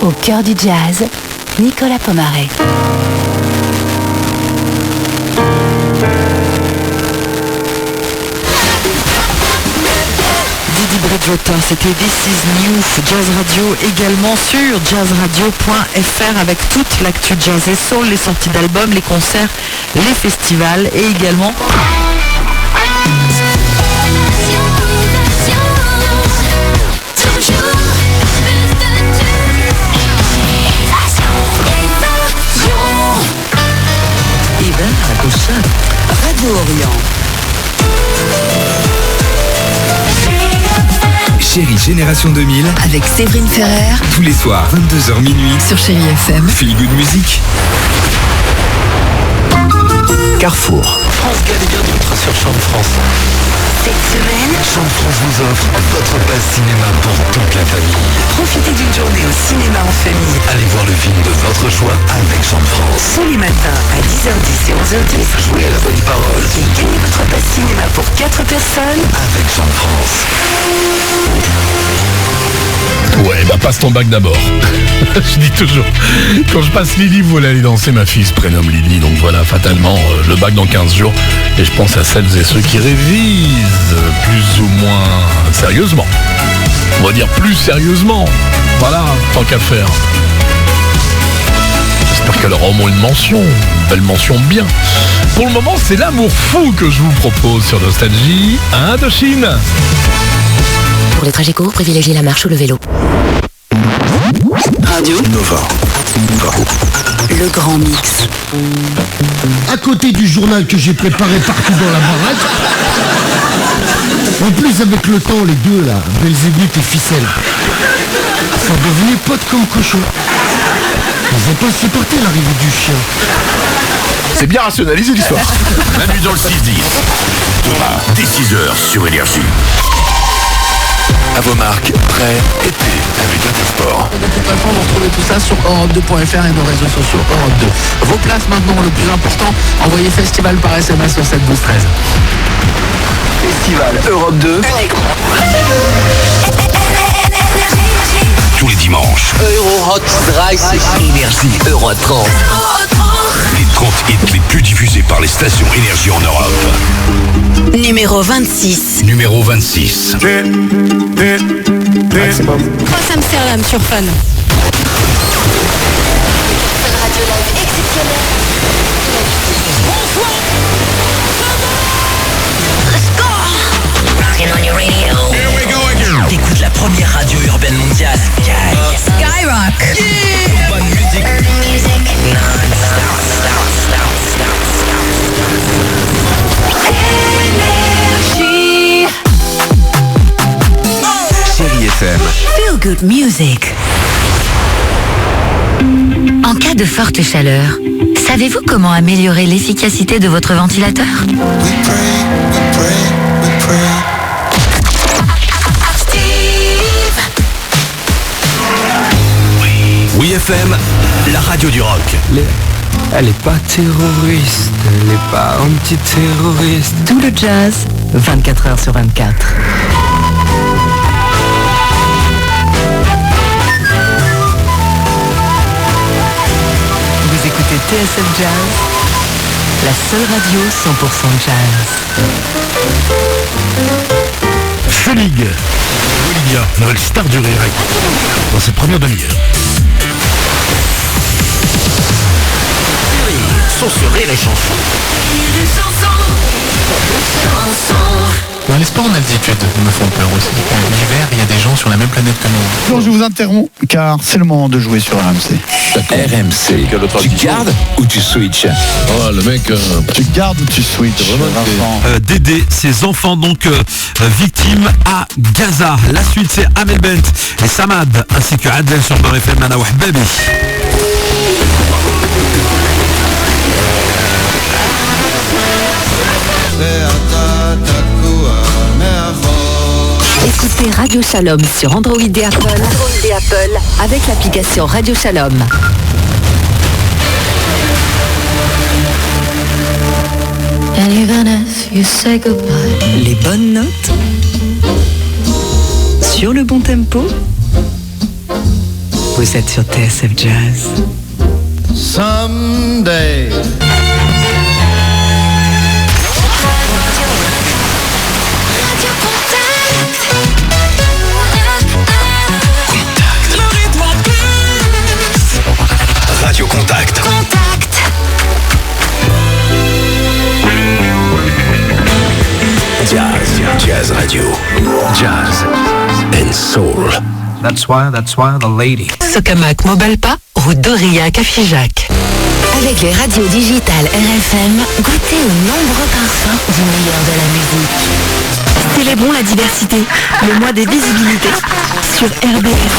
Au cœur du jazz, Nicolas Pomaré. Didi Bridgewater, c'était This Is New, Jazz Radio également sur jazzradio.fr avec toute l'actu jazz et soul, les sorties d'albums, les concerts, les festivals et également... Radio Orient. Chérie Génération 2000 Avec Séverine Ferrer. Tous les soirs 22h minuit Sur Chérie FM. Feel Good Music. Carrefour. France Gall bien d'autres sur Champ de France. Cette semaine, Champ de France vous offre votre passe cinéma pour toute la famille. profitez d'une journée au cinéma en famille. Allez voir le film de votre choix avec Champ de France. Tous les matins à 10h10 et 11h10. Jouez à la bonne parole Et gagnez votre passe cinéma pour 4 personnes. avec Champ de France. Ouais, bah passe ton bac d'abord. Je dis toujours, quand je passe Lily, vous voulez aller danser, ma fille se prénomme Lily, donc voilà, fatalement, le bac dans 15 jours. Et je pense à celles et ceux qui révisent plus ou moins sérieusement. On va dire plus sérieusement. Voilà, tant qu'à faire. J'espère qu'elles auront au moins une belle mention bien. Pour le moment, c'est l'amour fou que je vous propose sur Nostalgie, Indochine. Pour les trajets courts, privilégiez la marche ou le vélo. Radio Nova. Le Grand Mix. À côté du journal que j'ai préparé partout dans la baraque. En plus, avec le temps, les deux là, Belzébuth et Ficelle, sont devenus potes comme cochons. Ils n'ont pas supporté l'arrivée du chien. C'est bien rationalisé l'histoire. Manu dans le 6-10. Demain, dès 6h sur Énergie. À vos marques, prêts, été avec Intersport. De toute façon, vous retrouvez tout ça sur Europe2.fr et nos réseaux sociaux Europe 2. Vos places maintenant, le plus important, envoyez Festival par SMS sur 7 12 13. Festival Europe 2. Tous les dimanches. Euro Hot 30. Énergie Euro 30. Les 30 hits les plus diffusés par les stations Énergie en Europe. Numéro 26. Numéro 26. Cross Amsterdam sur Fun. Radio live exceptionnelle. Écoute la première radio urbaine mondiale. Skyrock. Bonne musique. Chérie FM. Feel Good Music. En cas de forte chaleur, savez-vous comment améliorer l'efficacité de votre ventilateur ? Oui FM, la radio du rock. Elle est pas terroriste, elle est pas anti-terroriste. Tout le jazz, 24 heures sur 24. Vous écoutez TSF Jazz, la seule radio 100% jazz. Felig. Olivia, nouvelle star du rire, dans ses premières demi-heures. Sont sur Rire et Chanson. Les sports en altitude me font peur aussi. L'hiver, il y a des gens sur la même planète que nous. Non, je vous interromps car c'est le moment de jouer sur RMC. RMC. Tu gardes ou tu switches? Oh, le mec... Tu gardes ou tu switches, Vincent? d'aider ses enfants donc victimes à Gaza. La suite c'est Amel Bent et Samad ainsi que Adel sur Beurre FM Nana Wahbabi. Écoutez Radio Shalom sur Android et Apple, avec l'application Radio Shalom. Les bonnes notes sur le bon tempo. Vous Vous êtes sur TSF Jazz. Someday. Radio Contact. Jazz Radio. Jazz and soul. That's why the lady. Socamac Mobalpa, route d'Aurillac à Figeac. Avec les radios digitales RFM, goûtez aux nombreux parfums du meilleur de la musique. Célébrons la diversité, le mois des visibilités, sur RBS.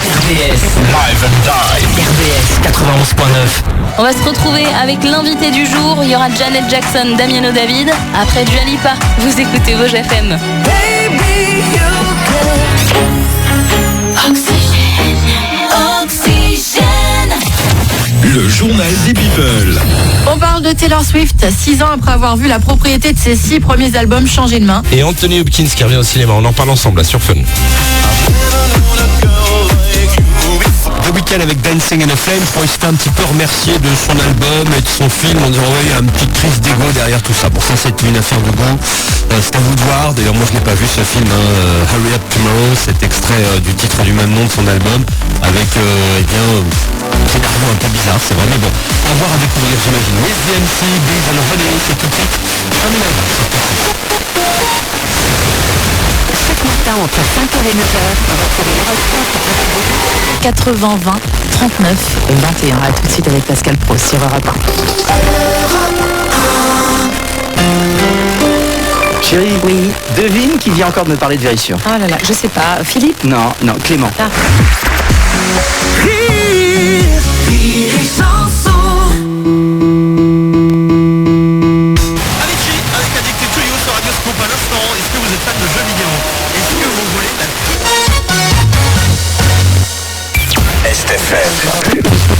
RBS Live and Die. RBS 91.9. On va se retrouver avec l'invité du jour. Il y aura Janet Jackson, Damiano David. Après Dua Lipa, vous écoutez Vosges FM. Oxygène. Le journal des people. On parle de Taylor Swift, 6 ans après avoir vu la propriété de ses 6 premiers albums changer de main. Et Anthony Hopkins qui revient au cinéma. On en parle ensemble là sur Fun. The Weeknd avec Dancing in a Flame pour essayer un petit peu remercier de son album et de son film en disant ouais, il y a une petite crise d'ego derrière tout ça. Bon, ça c'est une affaire de goût. C'est à vous de voir. D'ailleurs moi je n'ai pas vu ce film, Hurry Up Tomorrow, cet extrait du titre du même nom de son album avec un scénario un peu bizarre, c'est vrai, mais bon, à voir à découvrir j'imagine. With the MC, Breeze and Honey, c'est tout de suite formidable. Chaque matin entre 5h et 9h, retrouvez l'horoscope 80 20 39 21. À tout de suite avec Pascal Pro sur Europe 1. Chérie, oui. Devine qui vient encore de me parler de vérification. Oh là là, je sais pas. Philippe? Non, Clément. Ah.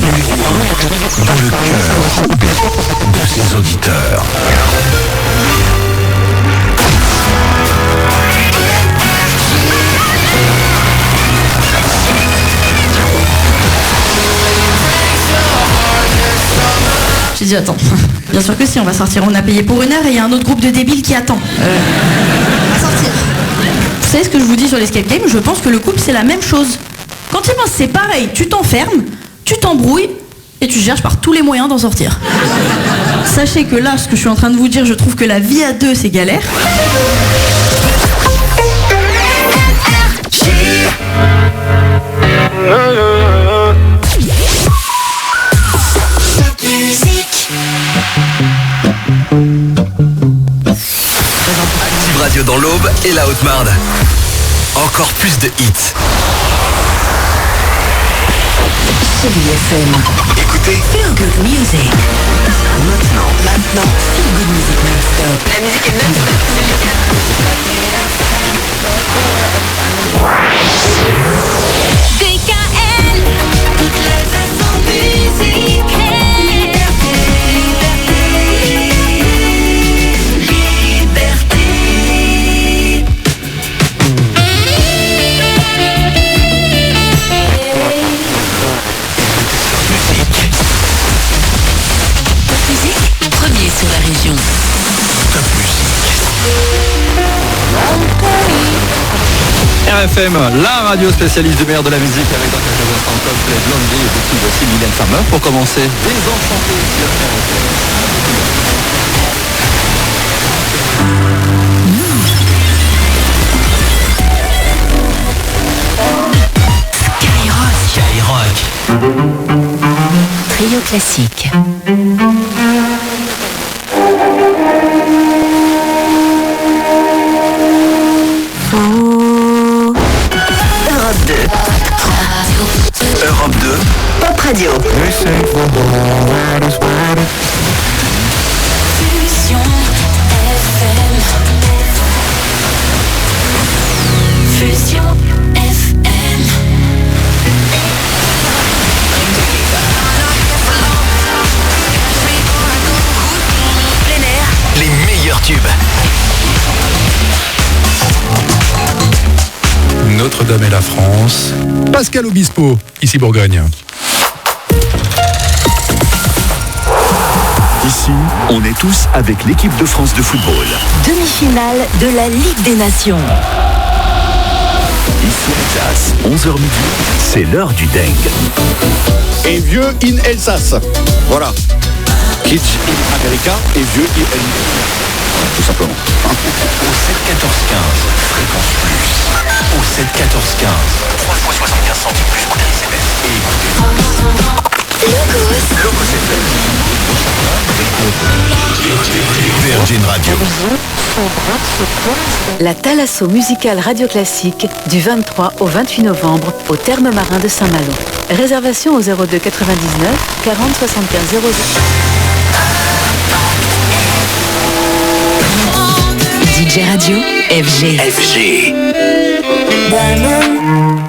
Numéro 1 dans le cœur de ses auditeurs. J'ai dit attends, bien sûr que si, on va sortir, on a payé pour 1 heure et il y a un autre groupe de débiles qui attend. On va sortir. Vous savez ce que je vous dis sur l'escape game? Je pense que le couple c'est la même chose. Quand tu penses c'est pareil, tu t'enfermes, tu t'embrouilles et tu cherches par tous les moyens d'en sortir. Sachez que là, ce que je suis en train de vous dire, je trouve que la vie à deux c'est galère. Active Radio dans l'Aube et la Haute-Marne. Encore plus de hits. FM. Écoutez Feel Good Music. Maintenant, Feel Good Music non-stop. La musique est non-stop. DKL. Toutes les façons musicales. Premier sur la région. Top musique. RFM, la radio spécialiste du meilleur de la musique avec dans quelques instants Coldplay, Blondie et puis aussi Mylène Farmer pour commencer. Désenchanté sur Skyrock. Trio classique. Europe 2. Pop Radio. Fusion FM. Fusion FM. Dom et la France. Pascal Obispo, ici Bourgogne. Ici, on est tous avec l'équipe de France de football. Demi-finale de la Ligue des Nations. Ici Alsace, 11h midi, c'est l'heure du dengue. Et vieux in Alsace. Voilà. Kitsch in America et vieux in Alsace. Tout simplement. Au 7-14-15, fréquence plus. Au 7-14-15, 3 fois 75 centimes plus coup SMS. Et écoutez. Locos FM. Virgin Radio. La Thalasso musicale radio classique du 23 au 28 novembre au Terme Marin de Saint-Malo. Réservation au 02 99 40 75 00. DJ Radio FG.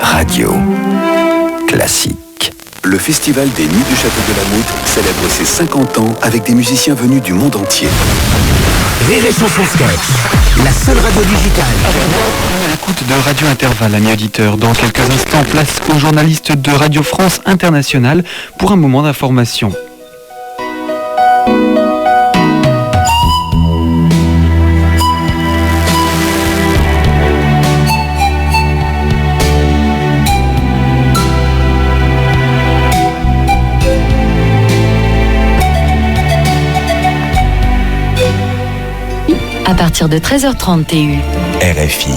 Radio classique. Le Festival des Nuits du Château de la Moutte célèbre ses 50 ans avec des musiciens venus du monde entier. Rire et chanson sketch, la seule radio digitale. Écoute de Radio Intervalle, amis auditeurs. Dans quelques instants, place aux journalistes de Radio France Internationale pour un moment d'information. À partir de 13h30 TU. RFI.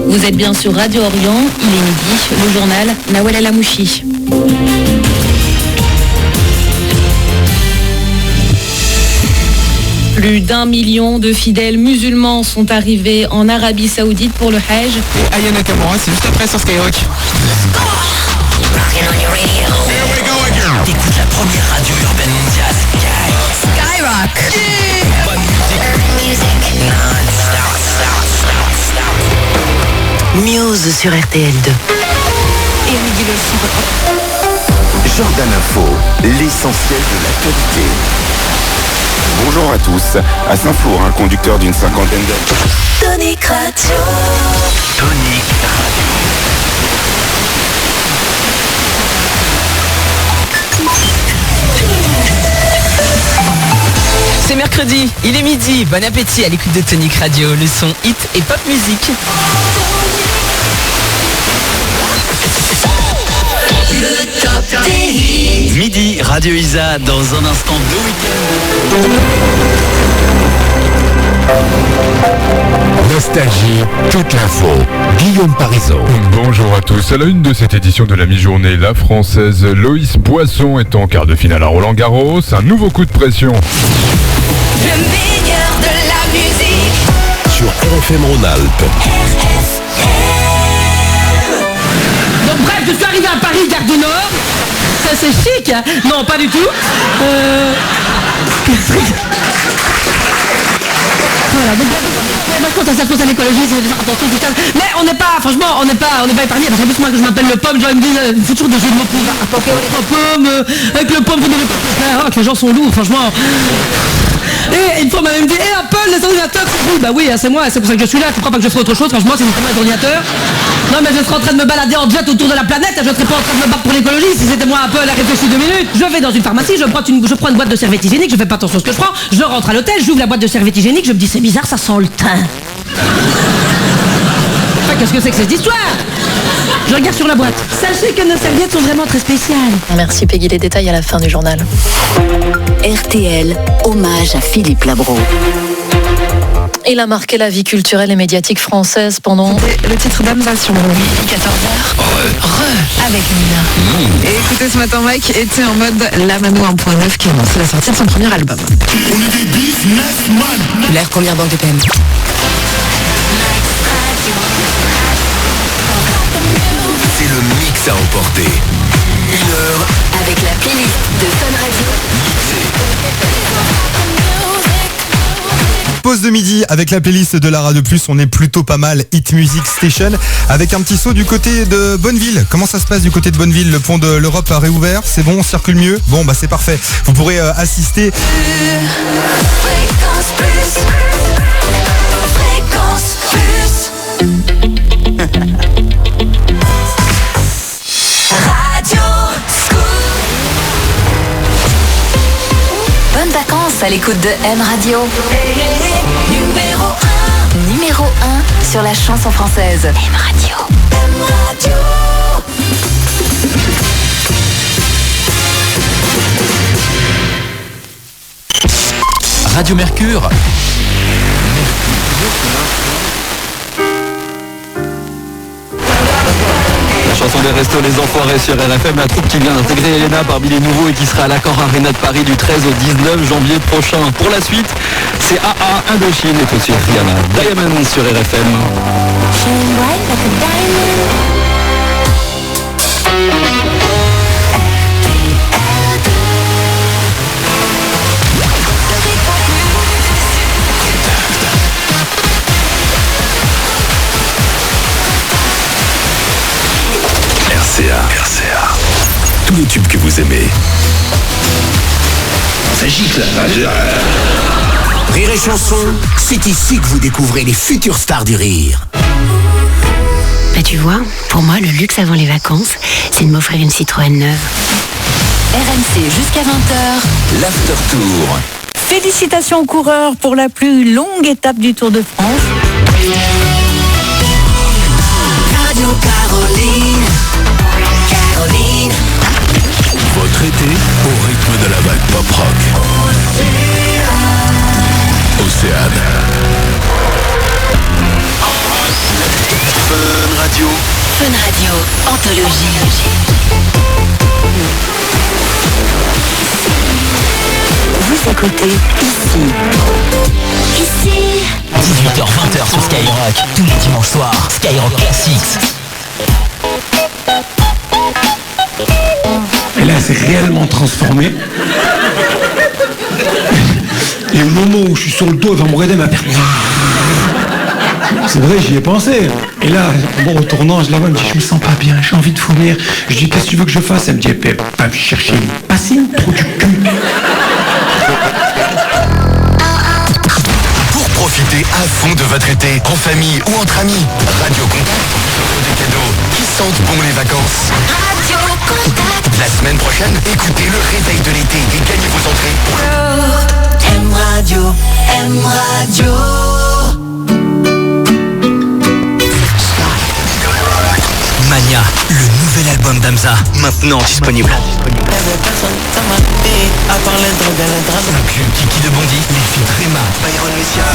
Vous êtes bien sur Radio Orient, il est midi, le journal Nawel Alamouchi. Plus d'1 million de fidèles musulmans sont arrivés en Arabie Saoudite pour le Hajj. Et Aya Nakamura, c'est juste après sur Skyrock. T'écoutes la première radio urbaine mondiale. Skyrock. Bonne musique. Muse sur RTL2. Jordan Info, l'essentiel de l'actualité. Bonjour à tous. À Saint-Flour, un conducteur d'une cinquantaine d'années. Tonic Radio. Tonic Radio. C'est mercredi, il est midi. Bon appétit à l'écoute de Tonic Radio, le son hit et pop musique. Le top des hits. Midi, Radio Isa, dans un instant de week-end. Nostalgie, toute l'info. Guillaume Parisot. Bonjour à tous. À la une de cette édition de la mi-journée, la Française Loïs Poisson est en quart de finale à Roland-Garros. Un nouveau coup de pression. Le meilleur de la musique. Sur RFM Rhône-Alpes. Donc bref, je suis arrivé à Paris, gare du Nord. Ça c'est chic, hein. Non, pas du tout. Voilà, donc quand ça se pose à l'écologie, c'est faire attention, tout ça. Mais on n'est pas, franchement, on n'est pas épargné. Parce qu'en plus, moi, que je m'appelle le pomme, genre, ils me disent, il faut toujours des jeux de mots pour pomme, avec le pomme, vous devez pas faire. Oh, que les gens sont lourds, franchement. Et une fois, on m'a même dit, Apple, les ordinateurs, c'est cool. Bah oui, c'est moi, c'est pour ça que je suis là. Tu crois pas que je ferai autre chose? Franchement, c'est uniquement les ordinateurs. Non, mais je serais en train de me balader en jet autour de la planète. Je serais pas en train de me battre pour l'écologie. Si c'était moi Apple, à réfléchir 2 minutes. Je vais dans une pharmacie, je prends une boîte de serviettes hygiéniques, je fais pas attention à ce que je prends. Je rentre à l'hôtel, j'ouvre la boîte de serviettes hygiéniques, je me dis, c'est bizarre, ça sent le thym. Enfin, qu'est-ce que c'est que cette histoire? Je regarde sur la boîte. Sachez que nos serviettes sont vraiment très spéciales. Merci Peggy, les détails à la fin du journal. RTL, hommage à Philippe Labro. Il a marqué la vie culturelle et médiatique française pendant... Le titre d'Amza sur mon 14h. Avec Nina. Et écoutez, ce matin, Mike était en mode La Mano 1.9 qui annonce la sortie de son premier album. L'air combien banque de peine? C'est le mix à emporter. 1 heure avec la playlist de Fun Radio. pause de midi avec la playlist de la Radio Plus. On est plutôt pas mal. Hit Music Station avec un petit saut du côté de Bonneville. Comment ça se passe du côté de Bonneville? Le pont de l'Europe a réouvert. C'est bon, on circule mieux. Bon, bah c'est parfait. Vous pourrez assister. Fréquence Plus. Fréquence Plus. Radio Scoop. Bonnes vacances à l'écoute de M Radio. Numéro 1 sur la chanson française. M Radio. M Radio. Radio Mercure. La chanson des restos Les Enfoirés sur RFM, la troupe qui vient d'intégrer Elena parmi les nouveaux et qui sera à l'Accor Arena de Paris du 13 au 19 janvier prochain. Pour la suite, c'est AA Indochine et tout de suite Rihanna. Diamond sur RFM. RCA. Tous les tubes que vous aimez. Ça gicle. Rire et chanson, c'est ici que vous découvrez les futures stars du rire. Bah tu vois, pour moi, le luxe avant les vacances, c'est de m'offrir une Citroën neuve. RMC jusqu'à 20h. L'After Tour. Félicitations aux coureurs pour la plus longue étape du Tour de France. Radio Caroline. Caroline. Votre été au rythme de la vague pop rock. Océane. Fun Radio. Fun Radio, anthologie. Vous écoutez ici. 18h-20h sur Skyrock. Tous les dimanches soirs, Skyrock Classics. Et là, c'est réellement transformé. Et au moment où je suis sur le dos, elle va me regarder, ma père. C'est vrai, j'y ai pensé. Et là, bon, au tournant, je la vois, elle me dit, je me sens pas bien, j'ai envie de vomir. Je dis, qu'est-ce que tu veux que je fasse? Elle me dit, va me chercher une bassine, trop du cul. Pour profiter à fond de votre été, en famille ou entre amis, Radio Contact, des cadeaux qui sentent bon les vacances. Radio Contact. La semaine prochaine, écoutez le réveil de l'été et gagnez vos entrées pour M Radio. M Radio. Mania, le nouvel album d'Amza, maintenant disponible. Inclut Kiki de Bondy, les filles Tréma, Byron Messia.